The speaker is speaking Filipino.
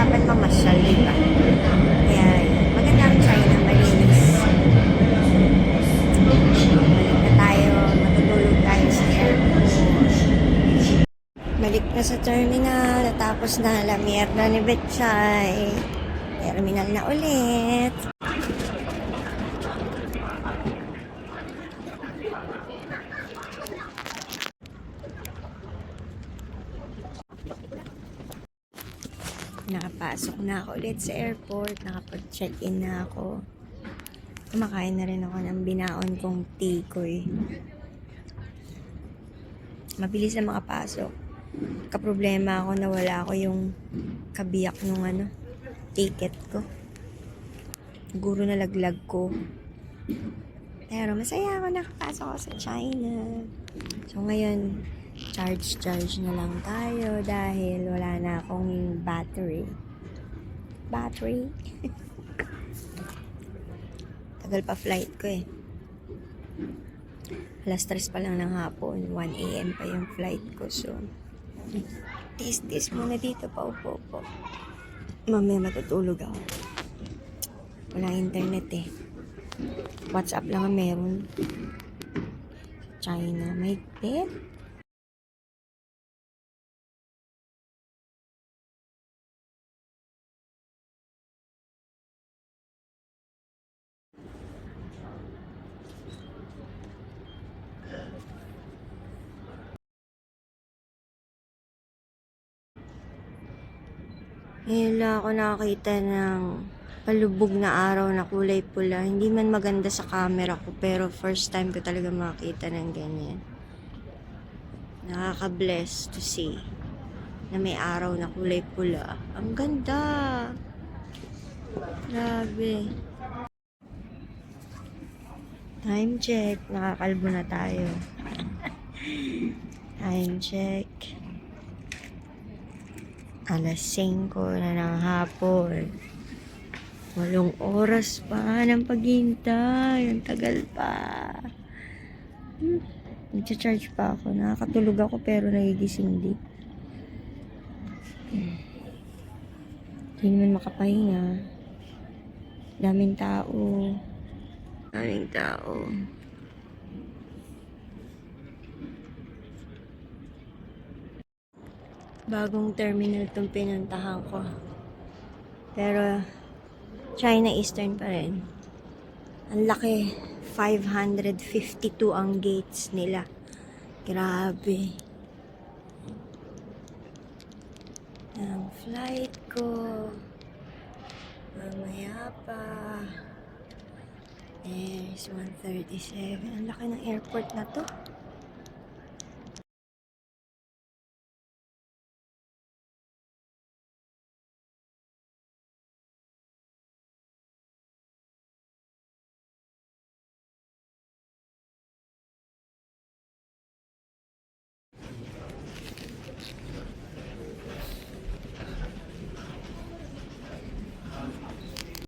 usapan mamasyal, diba? Kaya, maganda ang China, malinis. Balik na tayo, matutulog tayo sa airport. Balik na sa terminal, natapos na la mierda ni Betchay. Terminal na ulit. Nakapasok na ako ulit sa airport, nakapag-check-in na ako. Kumakain na rin ako ng binaon kong tikoy. Mabilis na makapasok. Kaproblema ako na wala ako yung kabiyak nung ticket ko. Siguro nalaglag ko. Pero masaya ako nakapasok ako sa China. So ngayon, charge na lang tayo dahil wala na akong battery. Tagal pa flight ko eh. Alas 3 pa lang ng hapon. 1 AM pa yung flight ko. So, tis muna dito pa upo. Mamaya matutulog ako. Walang internet eh. WhatsApp lang ang meron. China, may pet. Ngayon lang ako nakakita ng palubog na araw na kulay pula. Hindi man maganda sa camera ko, pero first time ko talaga makita ng ganyan. Nakaka-bless to see na may araw na kulay pula. Ang ganda! Grabe. Time check. Nakakalbo na tayo. Time check. Alas 5 na ng hapon. 8 oras pa ng paghintay. Ang tagal pa. Nag-charge pa ako. Nakakatulog ako pero nagigising di. Hindi naman makapahinga. Daming tao. Bagong terminal itong pinuntahan ko. Pero, China Eastern pa rin. Ang laki. 552 ang gates nila. Grabe. Ang flight ko. Mamaya pa. There's 137. Ang laki ng airport na to.